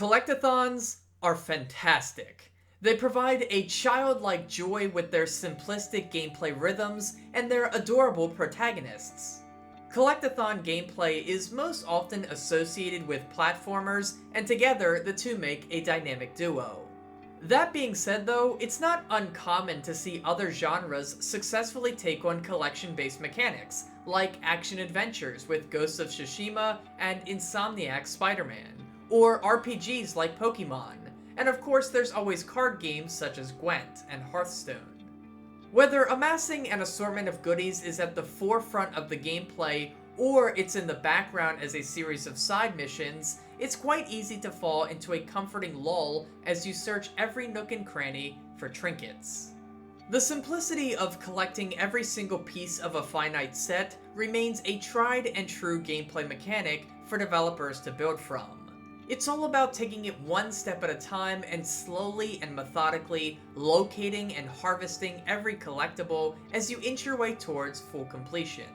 Collect-a-thons are fantastic. They provide a childlike joy with their simplistic gameplay rhythms and their adorable protagonists. Collect-a-thon gameplay is most often associated with platformers, and together the two make a dynamic duo. That being said though, it's not uncommon to see other genres successfully take on collection-based mechanics, like action-adventures with Ghosts of Tsushima and Insomniac's Spider-Man, or RPGs like Pokemon, and of course there's always card games such as Gwent and Hearthstone. Whether amassing an assortment of goodies is at the forefront of the gameplay, or it's in the background as a series of side missions, it's quite easy to fall into a comforting lull as you search every nook and cranny for trinkets. The simplicity of collecting every single piece of a finite set remains a tried and true gameplay mechanic for developers to build from. It's all about taking it one step at a time and slowly and methodically locating and harvesting every collectible as you inch your way towards full completion.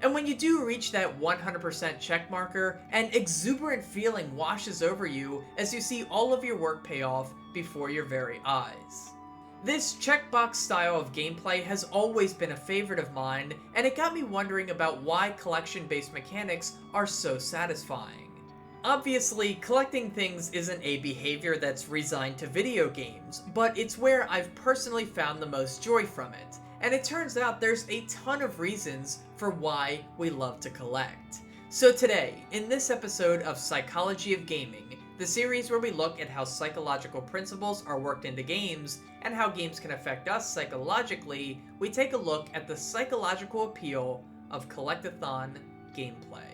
And when you do reach that 100% check marker, an exuberant feeling washes over you as you see all of your work pay off before your very eyes. This checkbox style of gameplay has always been a favorite of mine, and it got me wondering about why collection-based mechanics are so satisfying. Obviously, collecting things isn't a behavior that's resigned to video games, but it's where I've personally found the most joy from it, and it turns out there's a ton of reasons for why we love to collect. So today, in this episode of Psychology of Gaming, the series where we look at how psychological principles are worked into games, and how games can affect us psychologically, we take a look at the psychological appeal of Collect-a-Thon gameplay.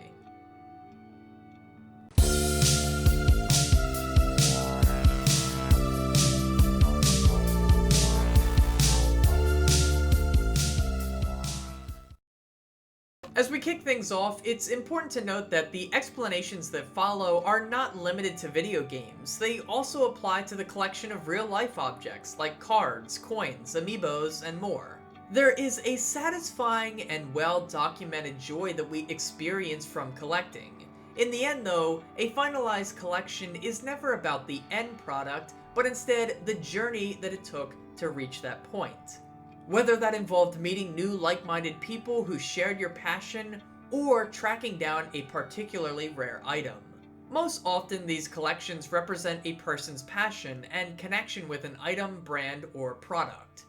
As we kick things off, it's important to note that the explanations that follow are not limited to video games. They also apply to the collection of real-life objects like cards, coins, amiibos, and more. There is a satisfying and well-documented joy that we experience from collecting. In the end though, a finalized collection is never about the end product, but instead the journey that it took to reach that point. Whether that involved meeting new like-minded people who shared your passion, or tracking down a particularly rare item. Most often these collections represent a person's passion and connection with an item, brand, or product.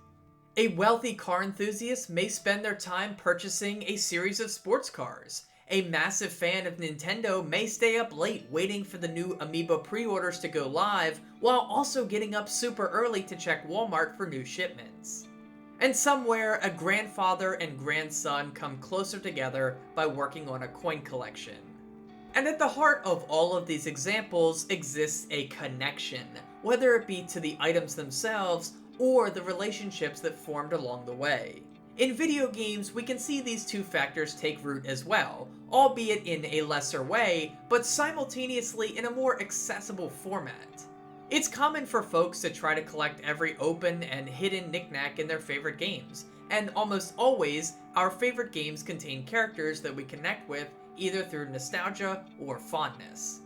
A wealthy car enthusiast may spend their time purchasing a series of sports cars. A massive fan of Nintendo may stay up late waiting for the new Amiibo pre-orders to go live, while also getting up super early to check Walmart for new shipments. And somewhere, a grandfather and grandson come closer together by working on a coin collection. And at the heart of all of these examples exists a connection, whether it be to the items themselves or the relationships that formed along the way. In video games, we can see these two factors take root as well, albeit in a lesser way, but simultaneously in a more accessible format. It's common for folks to try to collect every open and hidden knickknack in their favorite games, and almost always, our favorite games contain characters that we connect with either through nostalgia or fondness.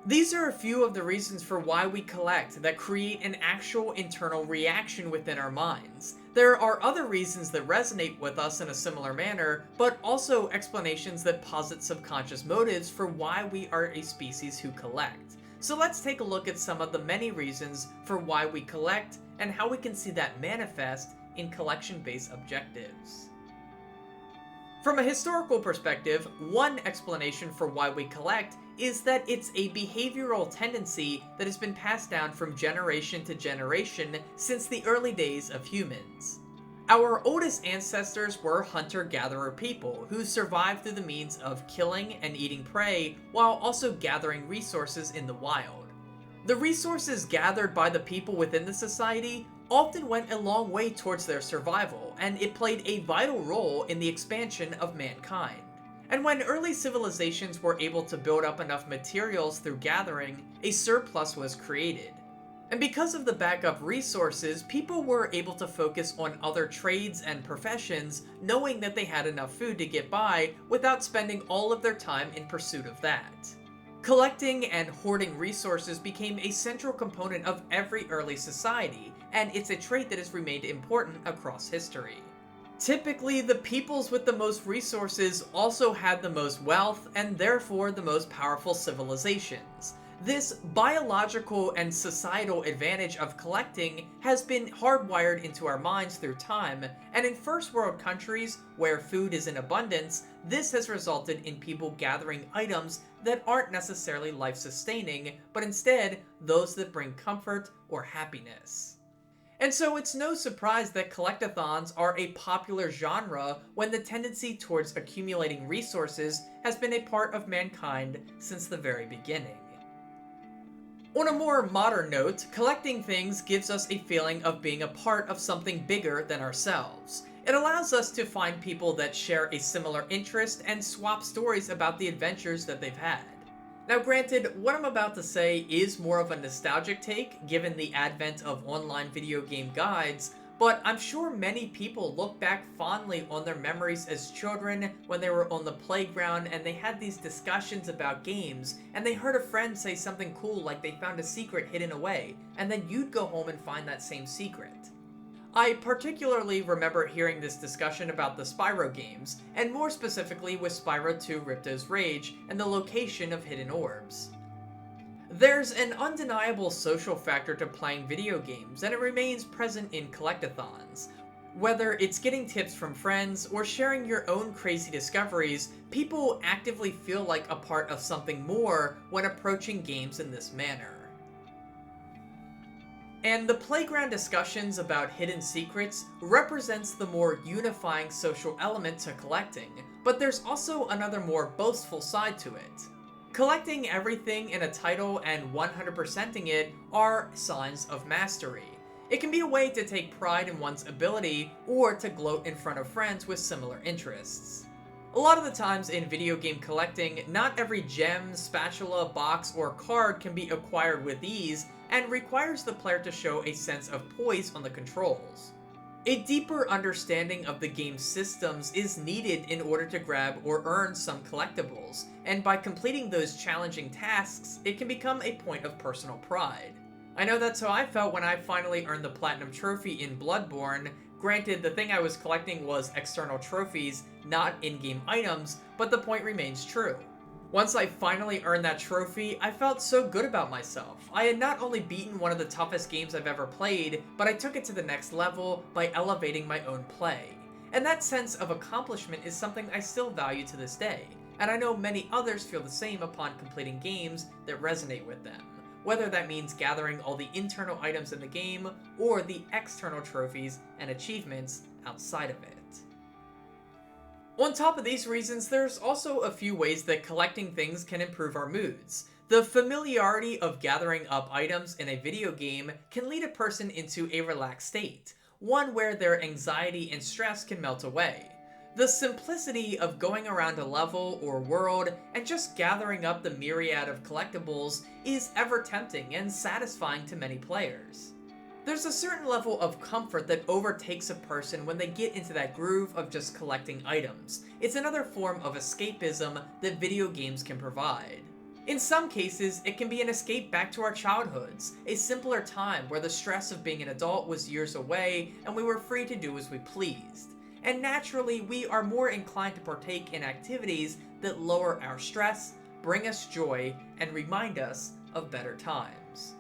These are a few of the reasons for why we collect that create an actual internal reaction within our minds. There are other reasons that resonate with us in a similar manner, but also explanations that posit subconscious motives for why we are a species who collect. So let's take a look at some of the many reasons for why we collect and how we can see that manifest in collection-based objectives. From a historical perspective, one explanation for why we collect is that it's a behavioral tendency that has been passed down from generation to generation since the early days of humans. Our oldest ancestors were hunter-gatherer people who survived through the means of killing and eating prey while also gathering resources in the wild. The resources gathered by the people within the society often went a long way towards their survival, and it played a vital role in the expansion of mankind. And when early civilizations were able to build up enough materials through gathering, a surplus was created. And because of the backup resources, people were able to focus on other trades and professions, knowing that they had enough food to get by without spending all of their time in pursuit of that. Collecting and hoarding resources became a central component of every early society, and it's a trait that has remained important across history. Typically, the peoples with the most resources also had the most wealth and therefore the most powerful civilizations. This biological and societal advantage of collecting has been hardwired into our minds through time, and in first world countries where food is in abundance, this has resulted in people gathering items that aren't necessarily life-sustaining, but instead those that bring comfort or happiness. And so it's no surprise that collect-a-thons are a popular genre when the tendency towards accumulating resources has been a part of mankind since the very beginning. On a more modern note, collecting things gives us a feeling of being a part of something bigger than ourselves. It allows us to find people that share a similar interest and swap stories about the adventures that they've had. Now granted, what I'm about to say is more of a nostalgic take given the advent of online video game guides, but I'm sure many people look back fondly on their memories as children when they were on the playground and they had these discussions about games, and they heard a friend say something cool like they found a secret hidden away, and then you'd go home and find that same secret. I particularly remember hearing this discussion about the Spyro games, and more specifically with Spyro 2 Ripto's Rage and the location of hidden orbs. There's an undeniable social factor to playing video games, and it remains present in collect-a-thons. Whether it's getting tips from friends or sharing your own crazy discoveries, people actively feel like a part of something more when approaching games in this manner. And the playground discussions about hidden secrets represents the more unifying social element to collecting, but there's also another more boastful side to it. Collecting everything in a title and 100%ing it are signs of mastery. It can be a way to take pride in one's ability or to gloat in front of friends with similar interests. A lot of the times in video game collecting, not every gem, spatula, box, or card can be acquired with ease, and requires the player to show a sense of poise on the controls. A deeper understanding of the game's systems is needed in order to grab or earn some collectibles, and by completing those challenging tasks, it can become a point of personal pride. I know that's how I felt when I finally earned the Platinum Trophy in Bloodborne. Granted, the thing I was collecting was external trophies, not in-game items, but the point remains true. Once I finally earned that trophy, I felt so good about myself. I had not only beaten one of the toughest games I've ever played, but I took it to the next level by elevating my own play. And that sense of accomplishment is something I still value to this day, and I know many others feel the same upon completing games that resonate with them, whether that means gathering all the internal items in the game or the external trophies and achievements outside of it. On top of these reasons, there's also a few ways that collecting things can improve our moods. The familiarity of gathering up items in a video game can lead a person into a relaxed state, one where their anxiety and stress can melt away. The simplicity of going around a level or world and just gathering up the myriad of collectibles is ever tempting and satisfying to many players. There's a certain level of comfort that overtakes a person when they get into that groove of just collecting items. It's another form of escapism that video games can provide. In some cases, it can be an escape back to our childhoods, a simpler time where the stress of being an adult was years away and we were free to do as we pleased. And naturally, we are more inclined to partake in activities that lower our stress, bring us joy, and remind us of better times.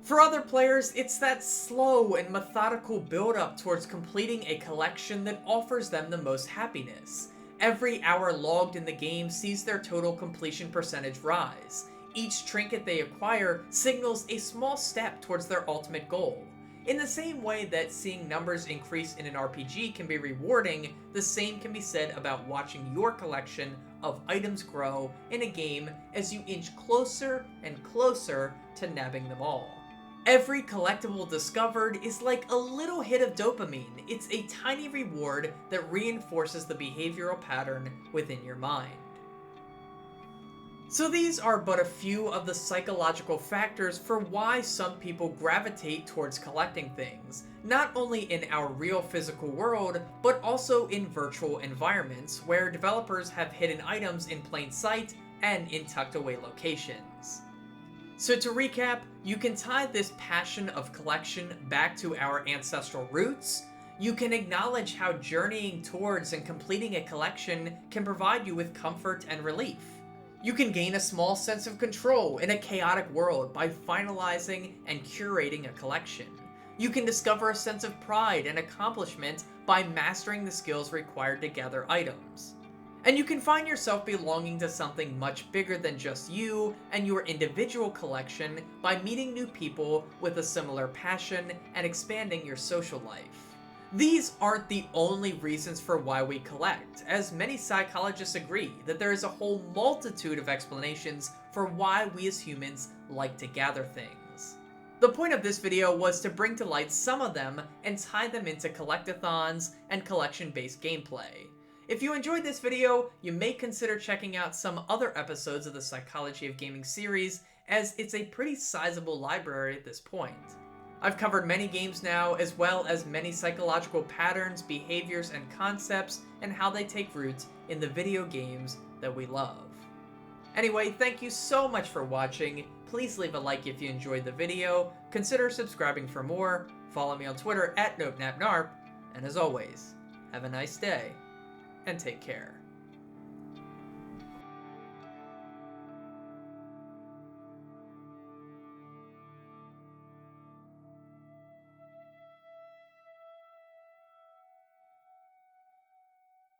For other players, it's that slow and methodical build-up towards completing a collection that offers them the most happiness. Every hour logged in the game sees their total completion percentage rise. Each trinket they acquire signals a small step towards their ultimate goal. In the same way that seeing numbers increase in an RPG can be rewarding, the same can be said about watching your collection of items grow in a game as you inch closer and closer to nabbing them all. Every collectible discovered is like a little hit of dopamine. It's a tiny reward that reinforces the behavioral pattern within your mind. So these are but a few of the psychological factors for why some people gravitate towards collecting things, not only in our real physical world, but also in virtual environments where developers have hidden items in plain sight and in tucked away locations. So to recap, you can tie this passion of collection back to our ancestral roots. You can acknowledge how journeying towards and completing a collection can provide you with comfort and relief. You can gain a small sense of control in a chaotic world by finalizing and curating a collection. You can discover a sense of pride and accomplishment by mastering the skills required to gather items. And you can find yourself belonging to something much bigger than just you and your individual collection by meeting new people with a similar passion and expanding your social life. These aren't the only reasons for why we collect, as many psychologists agree that there is a whole multitude of explanations for why we as humans like to gather things. The point of this video was to bring to light some of them and tie them into collect-a-thons and collection-based gameplay. If you enjoyed this video, you may consider checking out some other episodes of the Psychology of Gaming series, as it's a pretty sizable library at this point. I've covered many games now, as well as many psychological patterns, behaviors, and concepts, and how they take root in the video games that we love. Anyway, thank you so much for watching. Please leave a like if you enjoyed the video, consider subscribing for more, follow me on Twitter at NopNapNarp, and as always, have a nice day, and take care.